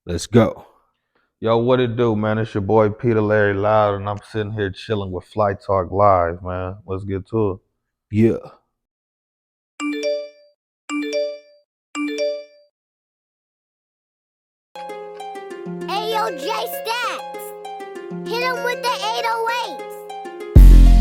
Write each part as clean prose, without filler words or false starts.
Let's go. Yo, what it do, man? It's your boy Peter Larry Loud, and I'm sitting here chilling with FLI TALK Live, man. Let's get to it. Yeah. Ayo, J Stacks. Hit him with the 808s.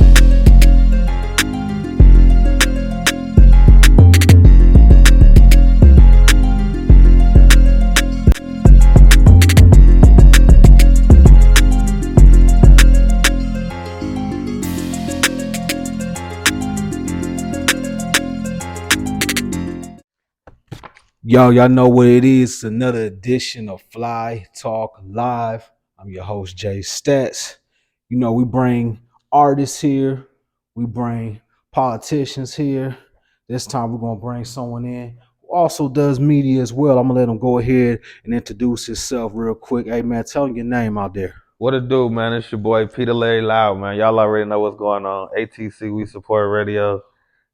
Y'all know what it is. It's another edition of FLI TALK Live. I'm your host, Jay Stats. You know, we bring artists here, we bring politicians here. This time we're gonna bring someone in who also does media as well. I'm gonna let him go ahead and introduce himself real quick. Hey man, tell him your name out there. What it do, man? It's your boy Peter Larry Loud, man. Y'all already know what's going on. ATC, we support radio.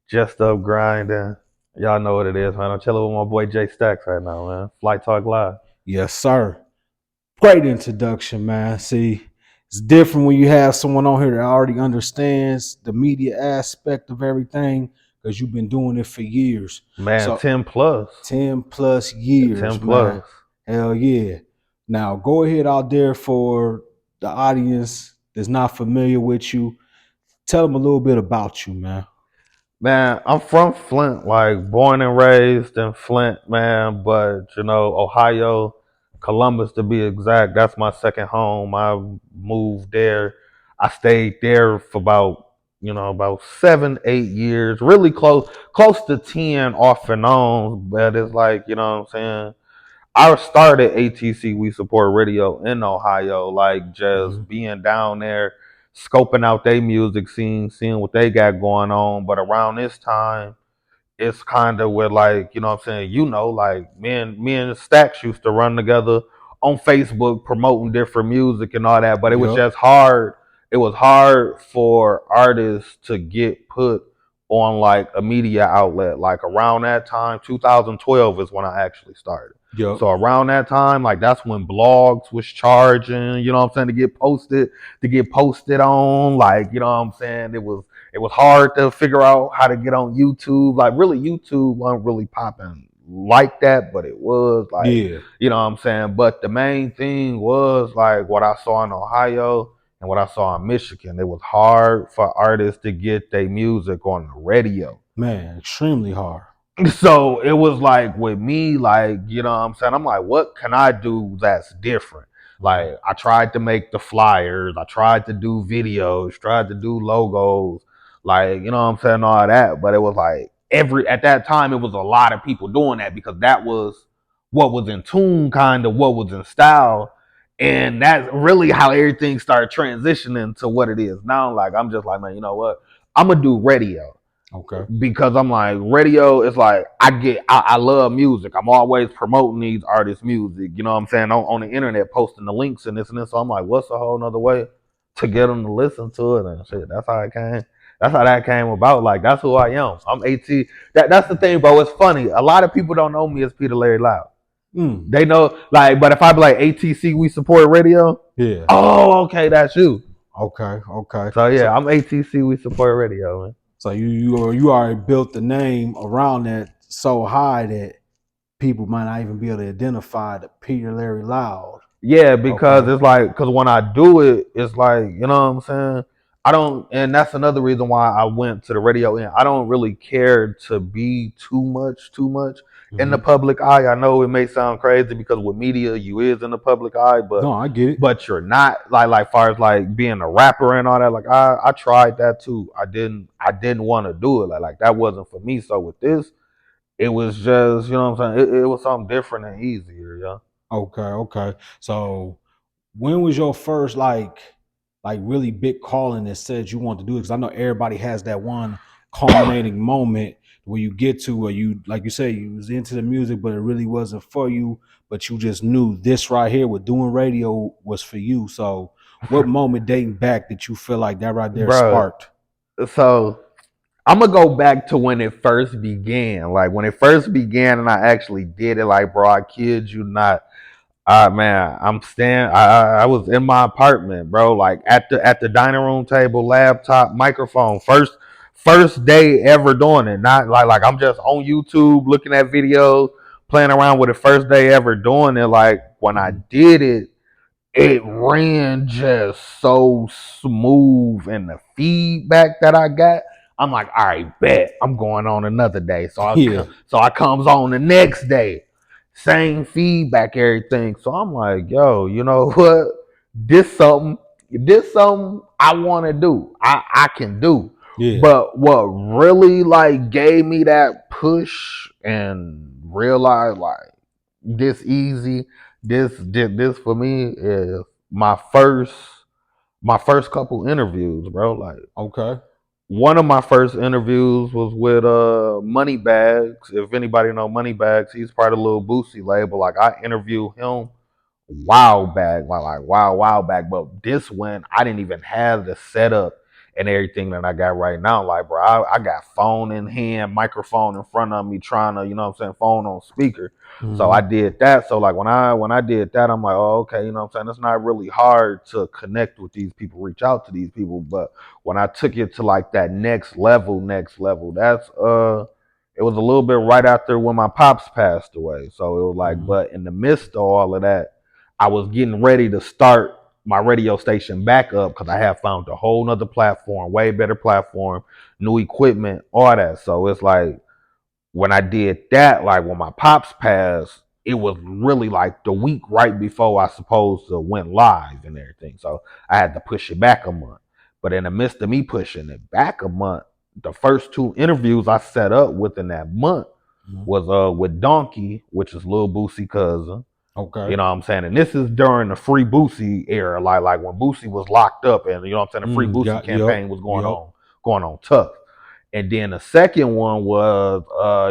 Just up grinding. Y'all know what it is, man. I'm chilling with my boy Jay Stacks right now, man. FLI TALK Live. Yes, sir. Great introduction, man. See, it's different when you have someone on here that already understands the media aspect of everything because you've been doing it for years. Man, So 10 plus. 10 plus 10 years, man. plus. Hell yeah. Now go ahead out there for the audience that's not familiar with you. Tell them a little bit about you, man. Man, I'm from Flint, like born and raised in Flint, man. But Ohio, Columbus to be exact, that's my second home. I moved there. I stayed there for about 7, 8 years, really close to 10 off and on. But it's like, what I'm saying? I started ATC We Support Radio in Ohio, like Mhm. just being down there, scoping out their music scene, seeing what they got going on. But around this time, it's kind of where like, what I'm saying, like me and Stacks used to run together on Facebook promoting different music and all that, but it was Yep. just hard. It was hard for artists to get put on like a media outlet. Like around that time, 2012 is when I actually started. Yep. So around that time, like that's when blogs was charging, you know what I'm saying, to get posted on, like, you know what I'm saying? It was hard to figure out how to get on YouTube. Like really YouTube wasn't really popping like that, but it was like, Yeah. you know what I'm saying? But the main thing was like what I saw in Ohio and what I saw in Michigan. It was hard for artists to get their music on the radio. Man, extremely hard. So it was like with me, like, you know what I'm saying? I'm like, what can I do that's different? Mhm. Like, I tried to make the flyers, I tried to do videos, tried to do logos, like, you know what I'm saying, all that. But it was like at that time, it was a lot of people doing that because that was what was in tune, kind of what was in style. And that's really how everything started transitioning to what it is now. Like, I'm just like, man, you know what? I'm gonna do radio Okay. because I'm like radio is like I love music. I'm always promoting these artists' music. You know what I'm saying on the internet, posting the links and this and this. So I'm like, what's a whole nother way to get them to listen to it and shit? That's how it came. That's how that came about. Like that's who I am. I'm 18. That's the thing, bro. It's funny. A lot of people don't know me as Peter Larry Loud. Mm. They know like, but if I be like ATC, we support radio. Yeah. Oh, okay, that's you. Okay. Okay. So yeah, So I'm ATC, we support radio, man. So you already built the name around that so high that people might not even be able to identify the Peter Larry Loud. Yeah, because Okay. it's like, because when I do it, it's like, you know what I'm saying? I don't, and that's another reason why I went to the radio end. I don't really care to be too much in the Hmm. public eye. I know it may sound crazy because with media, you is in the public eye, No, I get it. but you're not like far as like being a rapper and all that. Like I tried that too. I didn't want to do it. Like that wasn't for me. So with this, it was just, you know what I'm saying? It was something different and easier, yeah. Okay. Okay. So when was your first like really big calling that said you want to do it? Because I know everybody has that one culminating moment where you get to where you, like you say, you was into the music, but it really wasn't for you. But you just knew this right here with doing radio was for you. So what moment dating back that you feel like that right there Bro, sparked? so I'm gonna go back to when it first began. Like when it first began, and I actually did it. Like, bro, I kid you not. Man, I was in my apartment, bro. Like at the dining room table, laptop, microphone. First day ever doing it. Not like I'm just on YouTube looking at videos, playing around with it. First day ever doing it. Like when I Mhm. did it, it ran just so smooth, and the feedback that I got, I'm like, all right, bet I'm going on another day. Yeah, So I comes on the next day, same feedback, everything. So I'm like, yo, you know what? This something, this something I want to do. I can do. yeah. But what really like gave me that push and realize like this easy. This for me is my first my first couple interviews, bro. Like Okay. one of my first interviews was with Moneybags. If anybody know Moneybags, he's part of the Lil Boosie label. Like I interviewed him while back, like while back. But this one, I didn't even have the setup and everything that I got right now. Like, bro, I got phone in hand, microphone in front of me, trying to, you know what I'm saying, phone on speaker. So I Hmm. did that. So like when I did that, I'm like, oh, okay, you know what I'm saying? It's not really hard to connect with these people, reach out to these people. But when I took it to like that next level, that's it was a little bit right after when my pops passed away. So it was like, Hmm. but in the midst of all of that, I was getting ready to start my radio station back up because I have found a whole nother platform, way better platform, new equipment, all that. So it's like when I did that, like when my pops passed, it was really like the week right before I supposed to went live and everything. So I had to push it back a month. But in the midst of me pushing it back a month, the first two interviews I set up within that month Hmm. was with Donkey, which is Lil Boosie cousin. Okay. You know what I'm saying? And this is during the free Boosie era, like when Boosie was locked up and you know what I'm saying, the free Boosie Got. Yep. campaign was Yep. going on tough. And then the second one was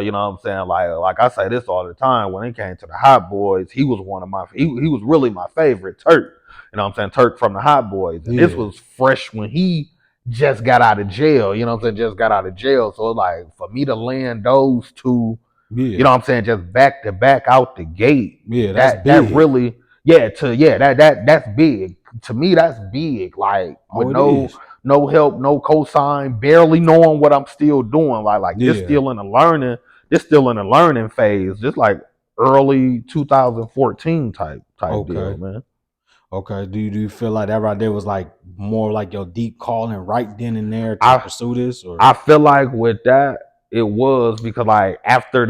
you know what I'm saying, like I say this all the time, when it came to the Hot Boys, he was one of my he was really my favorite, Turk. You know what I'm saying? Turk from the Hot Boys. And this Yeah. was fresh when he just got out of jail, you know what I'm saying? Just got out of jail. So like for me to land those two, you Yeah. know what I'm saying, just back to back out the gate, Yeah. That's that big. really, yeah, to yeah, that's big. To me, that's big. Like with Oh, it is. no help, no cosign, barely knowing what I'm still doing. Like Yeah. this still in a learning phase, just like early 2014 type deal, Okay. man. Okay. Do you feel like that right there was like more like your deep calling right then and there to I pursue this, or? I feel like with that it was because like after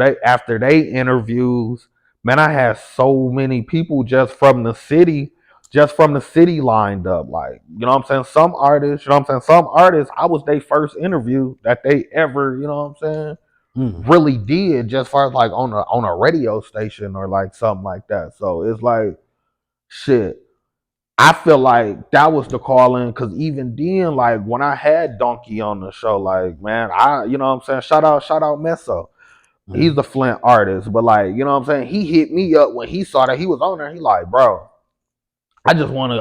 they interviews, man, I had so many people just from the city lined up. Like, you know what I'm saying? Some artists, you know what I'm saying? Some artists, I was their first interview that they ever, you know what I'm saying, Mm. really did just far as like on a radio station or like something like that. So it's like shit. I feel like that was the calling because even then, like when I had Donkey on the show, like man, you know what I'm saying, shout out Meso. He's Mm. a Flint artist, but like you know what I'm saying, he hit me up when he saw that he was on there. He like, bro, I just want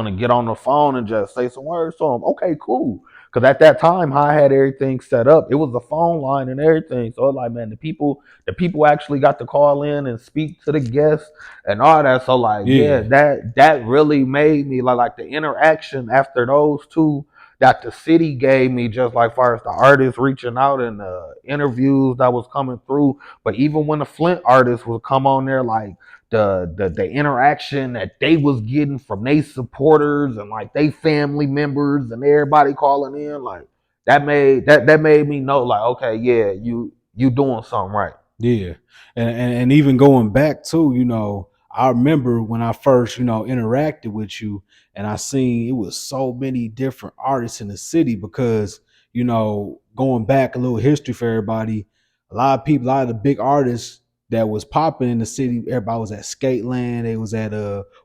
to get on the phone and just say some words to him. Okay, cool. Because at that time, I had everything set up. It was the phone line and everything. So like, man, the people actually got to call in and speak to the guests and all that. So like, yeah, Yeah. that really made me like the interaction after those two that the city gave me, just like far as the artists reaching out and the interviews that was coming through. But even when the Flint artists would come on there, like the interaction that they was getting from their supporters and like they family members and everybody calling in, like that made me know like, okay, yeah, you doing something right. Yeah, and even going back to, I remember when I first, interacted with you, and I seen it was so many different artists in the city because, going back a little history for everybody, a lot of people, a lot of the big artists that was popping in the city, everybody was at Skateland, they was at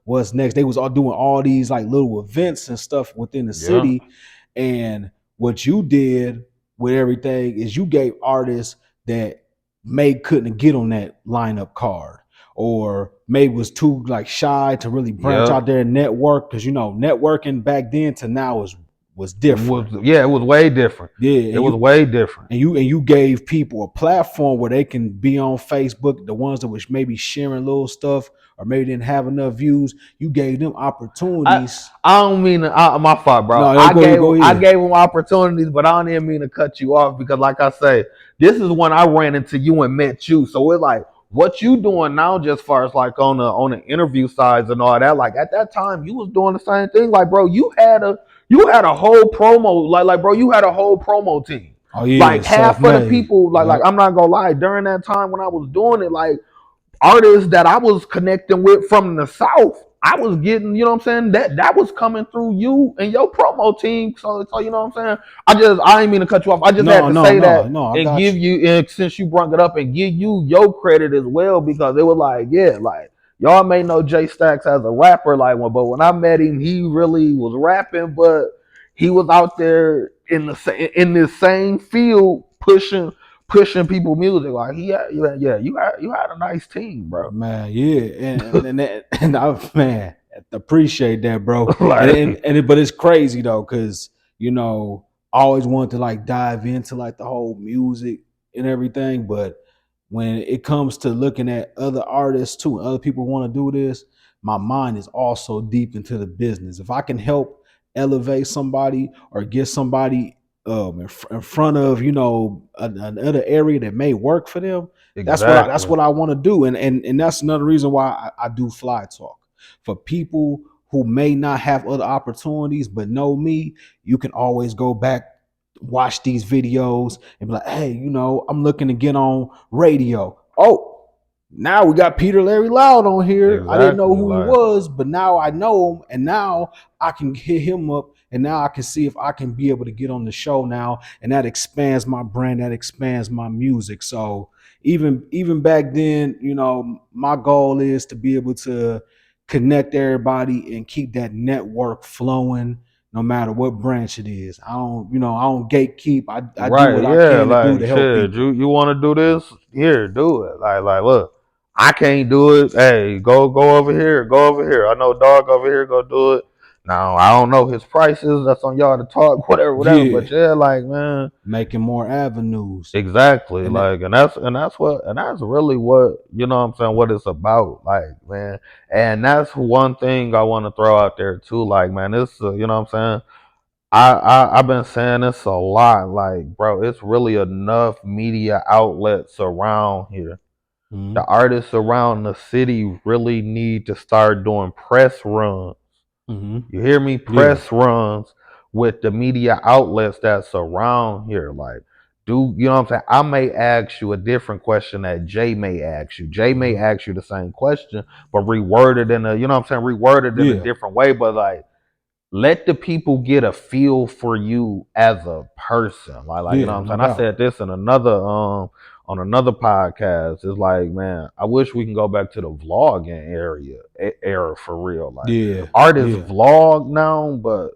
What's Next, they was all doing all these like little events and stuff within the Yeah. city, and what you did with everything is you gave artists that May couldn't get on that lineup card, or May was too like shy to really branch Yep. out there and network, because networking back then to now was different. It was way different. Yeah, It was way different. and you gave people a platform where they can be on Facebook. The ones that was maybe sharing little stuff or maybe didn't have enough views, you gave them I opportunities. I don't mean to, my fault, bro. No, go I ahead. gave them opportunities, but I don't even mean to cut you off because, like I say, this is when I ran into you and met you. So it's like what you doing now, just far as like on the interview sides and all that. Like at that time, you was doing the same thing. Like, bro, you had a whole promo. Like, bro, you had a whole promo team. Oh yeah, Like half of the self-made. people, like Yep. I'm not gonna lie, during that time when I was doing it, like artists that I was connecting with from the South, I was getting, you know what I'm saying? That was coming through you and your promo team. So you know what I'm saying? I ain't mean to cut you off. I just had to say that No. I and got give you. you, and since you brought it up, and give you your credit as well, because it was like, yeah, like y'all may know Jay Stacks as a rapper, like one, but when I met him, he really was rapping, but he was out there in this same field pushing people music. Like you had a nice team, bro. Man, yeah, and I man appreciate that, bro. Like But it's crazy though, because I always wanted to like dive into like the whole music and everything, but when it comes to looking at other artists too, and other people want to do this, my mind is also deep into the business. If I can help elevate somebody or get somebody in front of another area that may work for them, that's exactly. what I want to do, and that's another reason why I do Fly Talk for people who may not have other opportunities but know me. You can always go back, watch these videos, and be like, hey, I'm looking to get on radio. Oh, now we got Peter Larry Loud on here. I didn't know Exactly. who he Like was, but now I know him, and now I can hit him up, and now I can see if I can be able to get on the show now, and that expands my brand, that expands my music. So even back then, my goal is to be able to connect everybody and keep that network flowing no matter what branch it is. I don't gatekeep. I do right, what I yeah, can to do like to help shit. people. You want to do this? Here, do it. Like look, I can't do it. Hey, go over here. Go over here. I know dog over here. Go do it. Now I don't know his prices. That's on y'all to talk. Whatever. But Yeah, yeah, like man. making more avenues. Exactly. And that, Like and that's really what you know what I'm saying, what it's about. Like, man. And that's one thing I want to throw out there too. Like, man, this you know what I'm saying? I've been saying this a lot. Like, bro, it's really enough media outlets around here. The mhm, artists around the city really need to start doing press runs. mhm. You hear me? Yeah. Press runs with the media outlets that's around here. Like, you know what I'm saying? I may ask you a different question that Jay may ask you. Jay may Mhm. ask you the same question, but reworded in a, you know what I'm saying? Reworded in a Yeah. different way. But like, let the people get a feel for you as a person. Like you know Yeah, what I'm no saying? I doubt. said this in another on another podcast. It's like, man, I wish we can go back to the vlogging era for real. Like Yeah. artists Yeah. vlog now, but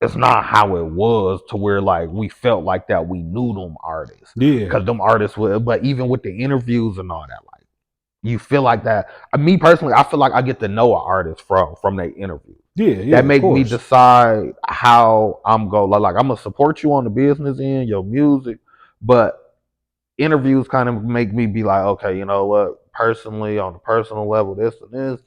it's not how it was to where like we felt like that we knew them artists. Yeah. Cause them artists were, but even with the interviews and all that, like you feel like that. Me personally, I feel like I get to know an artist from their interview Yeah, yeah, that of make me course. decide how I'm going. Like I'm gonna support you on the business end, your music, but interviews kind of make me be like, okay, you know what? Personally, on the personal level, this and this,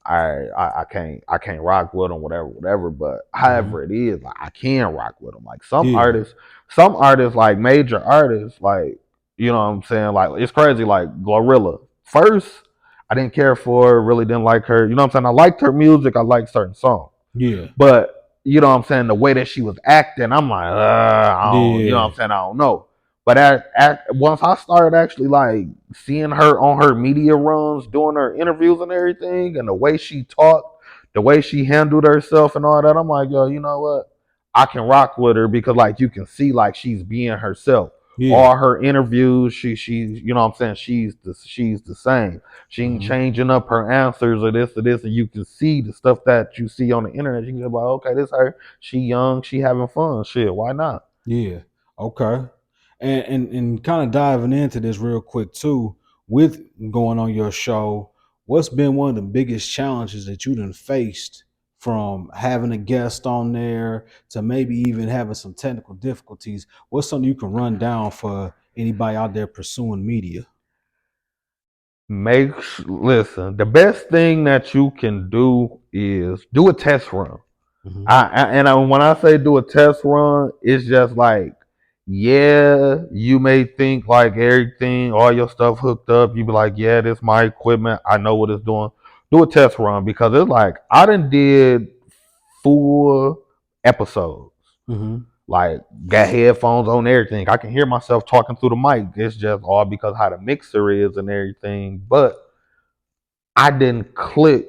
I can't rock with them, whatever. But Mhm. however it is, like I can rock with them. Like Yeah. some artists, like major artists, like you know what I'm saying. Like it's crazy. Like Glorilla, first I didn't care for her, really didn't like her. You know what I'm saying? I liked her music. I liked certain songs. Yeah. But you know what I'm saying, the way that she was acting, I'm like, I don't, you know what Yeah. I'm saying, I don't know. But once I started actually like seeing her on her media runs, doing her interviews and everything, and the way she talked, the way she handled herself and all that, I'm like, yo, you know what? I can rock with her because like you can see like she's being herself. Yeah. All her interviews, she's you know what I'm saying, she's the same. She ain't Mhm. changing up her answers or this, and you can see the stuff that you see on the internet. You can go, like, okay, this her. She young, she having fun. Shit, why not? Yeah. Okay. And kind of diving into this real quick too, with going on your show, what's been one of the biggest challenges that you done faced from having a guest on there to maybe even having some technical difficulties? What's something you can run down for anybody out there pursuing media? Listen, the best thing that you can do is do a test run. Mm-hmm. When I say do a test run, it's just like, yeah, you may think like everything, all your stuff hooked up. You be like, yeah, this my equipment. I know what it's doing. Do a test run because it's like I done did full episodes. Mm-hmm. Like got headphones on everything. I can hear myself talking through the mic. It's just all because how the mixer is and everything. But I didn't click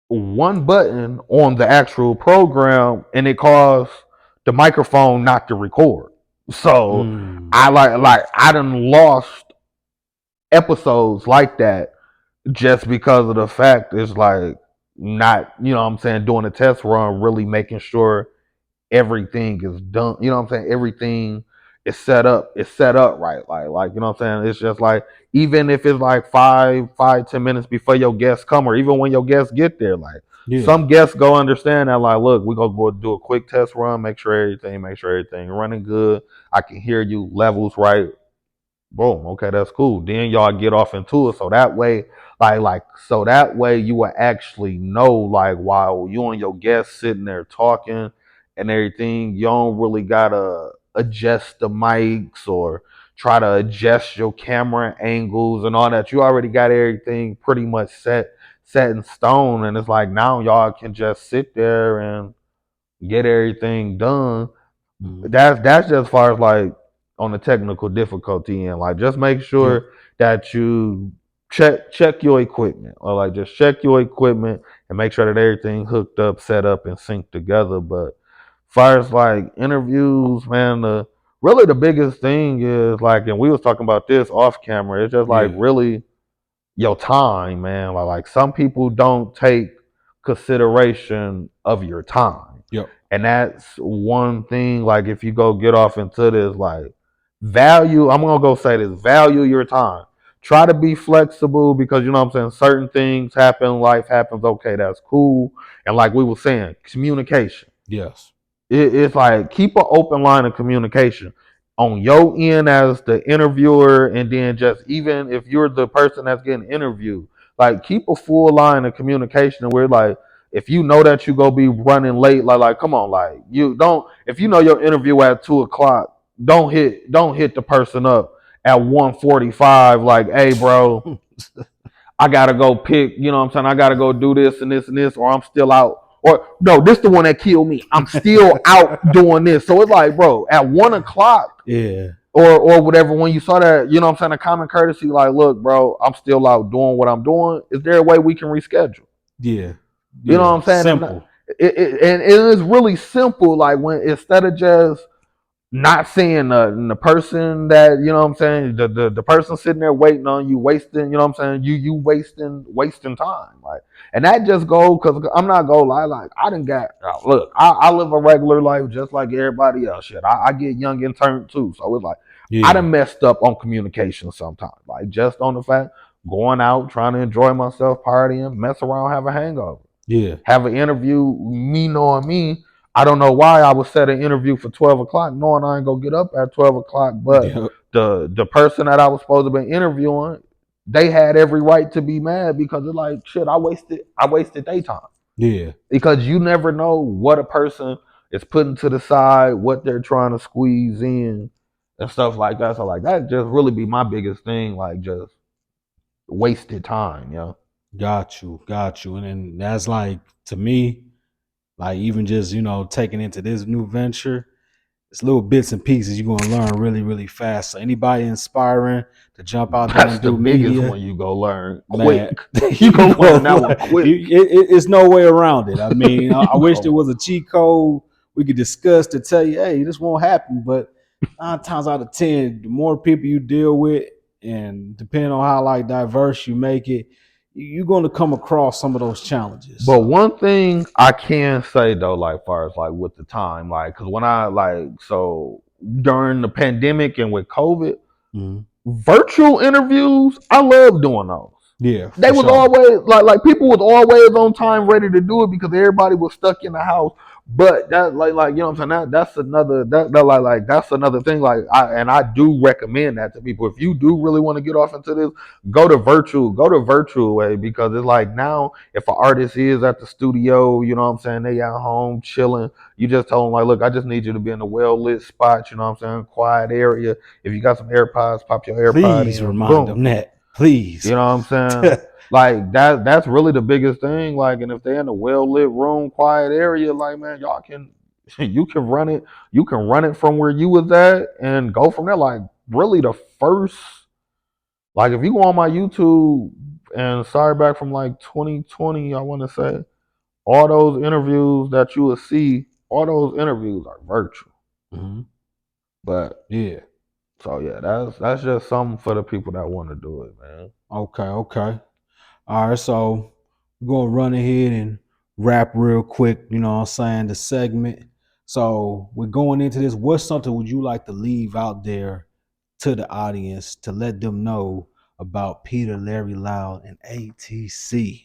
one button on the actual program and it caused the microphone not to record. So Mm. I I done lost episodes like that just because of the fact it's like not, you know what I'm saying, doing a test run, really making sure everything is done. You know what I'm saying? Everything is set up. It's set up right. You know what I'm saying? It's just like even if it's like 10 minutes before your guests come, or even when your guests get there, like Yeah. some guests go understand that, like, look, we're gonna go do a quick test run, make sure everything running good. I can hear you, levels right, boom, okay, that's cool. Then y'all get off into it. So that way, so that way you will actually know, like, while you and your guests sitting there talking and everything, you don't really gotta adjust the mics or try to adjust your camera angles and all that. You already got everything pretty much set in stone. And it's like now y'all can just sit there and get everything done. Mm-hmm. That's just as far as like on the technical difficulty and like just make Yep. sure that you check your equipment, or like just check your equipment and make sure that everything hooked up, set up, and synced together. But as far as like interviews, man, really the biggest thing is like, and we was talking about this off camera, it's just like Yeah. really your time, man. Like some people don't take consideration of your time. Yep. And that's one thing, like if you go get off into this, like value, I'm gonna go say this, value your time. Try to be flexible because you know what I'm saying, certain things happen, life happens, okay, that's cool. And like we were saying, communication. Yes. It's like keep an open line of communication on your end as the interviewer, and then just even if you're the person that's getting interviewed, like keep a full line of communication where like if you know that you go be running late, like come on, like you don't, if you know your interview at 2 o'clock, don't hit the person up at 1:45 like, hey bro, I gotta go pick, you know what I'm saying? I gotta go do this and this and this, or I'm still out. Or no, this the one that killed me. I'm still out doing this. So it's like, bro, at 1 o'clock Yeah. or whatever, when you saw that, you know what I'm saying, a common courtesy, like, look, bro, I'm still out doing what I'm doing. Is there a way we can reschedule? Yeah. You know what Yeah. I'm saying? Simple. And it is really simple. Like when instead of just not seeing the person that, you know what I'm saying, the person sitting there waiting on you, wasting, you know what I'm saying, you wasting time, like, and that just go because I'm not gonna lie, like I done got look, I live a regular life just like everybody else. Shit, I get young and turned too, so it's like I Yeah. done messed up on communication sometimes, like just on the fact going out trying to enjoy myself, partying, mess around, have a hangover, Yeah. have an interview, me knowing me. I don't know why I would set an interview for 12 o'clock, knowing I ain't gonna get up at 12 o'clock. But Yep. the person that I was supposed to be interviewing, they had every right to be mad because it's like shit. I wasted their time Yeah. because you never know what a person is putting to the side, what they're trying to squeeze in, and stuff like that. So like that just really be my biggest thing, like just wasted time, yo. Got you. Got you. And then that's like to me, like even just, taking into this new venture, it's little bits and pieces you're gonna learn really, really fast. So anybody inspiring to jump out there That's and the do biggest media, one you go learn man, quick. You go learn that one quick. it's no way around it. I mean, I wish there No. was a cheat code we could discuss to tell you, hey, this won't happen. But 9 times out of 10, the more people you deal with, and depending on how like diverse you make it, you're going to come across some of those challenges. But So, one thing I can say though, like far as like with the time, like because when I like so during the pandemic and with COVID, mhm. virtual interviews, I love doing those. Yeah, They for was sure. always like people was always on time, ready to do it because everybody was stuck in the house. But that like you know what I'm saying. That's another like that's another thing. Like I do recommend that to people. If you do really want to get off into this, go to virtual way because it's like now if an artist is at the studio, you know what I'm saying, they at home chilling. You just tell them like, look, I just need you to be in a well lit spot. You know what I'm saying, quiet area. If you got some AirPods, pop your AirPod Please in. remind Boom. them that. Please. You know what I'm saying? Like that's really the biggest thing. Like, and if they're in a well lit room, quiet area, like man, y'all can you can run it from where you was at and go from there. Like really the first like if you go on my YouTube and start back from like 2020, I wanna say, all those interviews that you will see, all those interviews are virtual. Mhm. But Yeah. so yeah, that's just something for the people that want to do it, man. Okay. Okay. All right. So we're gonna run ahead and wrap real quick. You know what I'm saying? The segment. So we're going into this. What's something would you like to leave out there to the audience to let them know about Peter, Larry Loud, and ATC?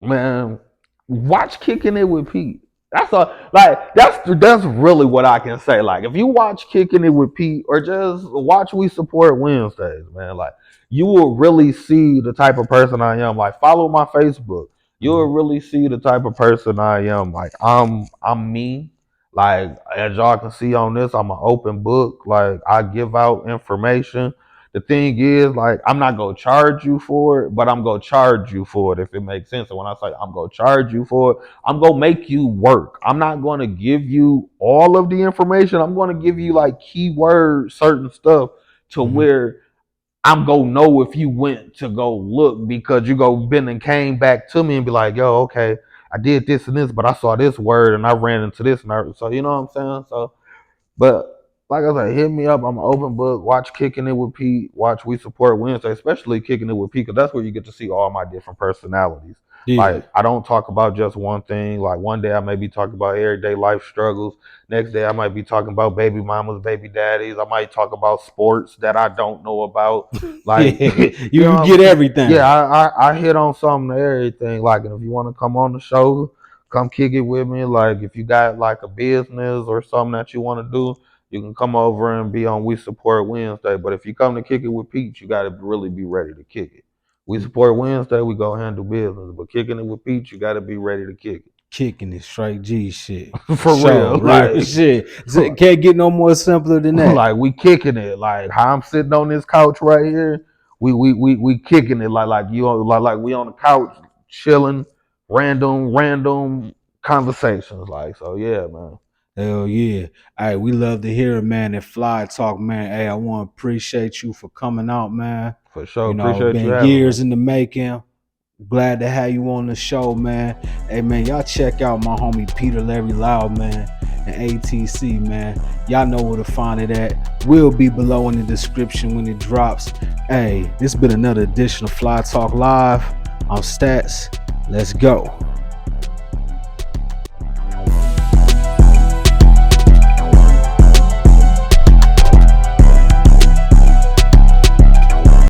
Man, watch Kicking It with Pete. That's a like that's really what I can say. Like if you watch Kicking It with Pete or just watch We Support Wednesdays, man, like you will really see the type of person I am. Like follow my Facebook. You will Mhm. really see the type of person I am. Like I'm me. Like as y'all can see on this, I'm an open book. Like I give out information. The thing is, like, I'm not gonna charge you for it, but I'm gonna charge you for it if it makes sense. And when I say I'm gonna charge you for it, I'm gonna make you work. I'm not gonna give you all of the information. I'm gonna give you like keywords, certain stuff to Mhm. where I'm gonna know if you went to go look because you go been and came back to me and be like, yo, okay, I did this and this, but I saw this word and I ran into this and so you know what I'm saying? So but like I said, hit me up. I'm an open book. Watch Kicking It with Pete. Watch We Support Wednesday, especially Kicking It with Pete, because that's where you get to see all my different personalities. Yeah. Like I don't talk about just one thing. Like one day I may be talking about everyday life struggles. Next day I might be talking about baby mamas, baby daddies. I might talk about sports that I don't know about. Like Yeah. you You know, get yeah, everything. I hit on something to everything. Like, and if you want to come on the show, come kick it with me. Like if you got like a business or something that you want to do, you can come over and be on We Support Wednesday. But if you come to kick it with Pete, you got to really be ready to kick it. We Support Wednesday, we go handle business. But kicking it with Pete, you got to be ready to kick Kicking it straight G shit. it. For For sure. real. Real shit. Can't get no more simpler than that. Like we kicking it. Like how I'm sitting on this couch right here, we kicking it like you on like we on the couch chilling, random conversations. Like so yeah, man. Hell yeah. Hey, we love to hear it, man. And Fly Talk, man. Hey, I want to appreciate you for coming out, man. For sure. You know, Appreciate you been having me. years in the making. Glad to have you on the show, man. Hey, man, y'all check out my homie Peter Larry Loud, man, and ATC, man. Y'all know where to find it at. Will be below in the description when it drops. Hey, this been another edition of Fly Talk Live. I'm Stats. Let's go.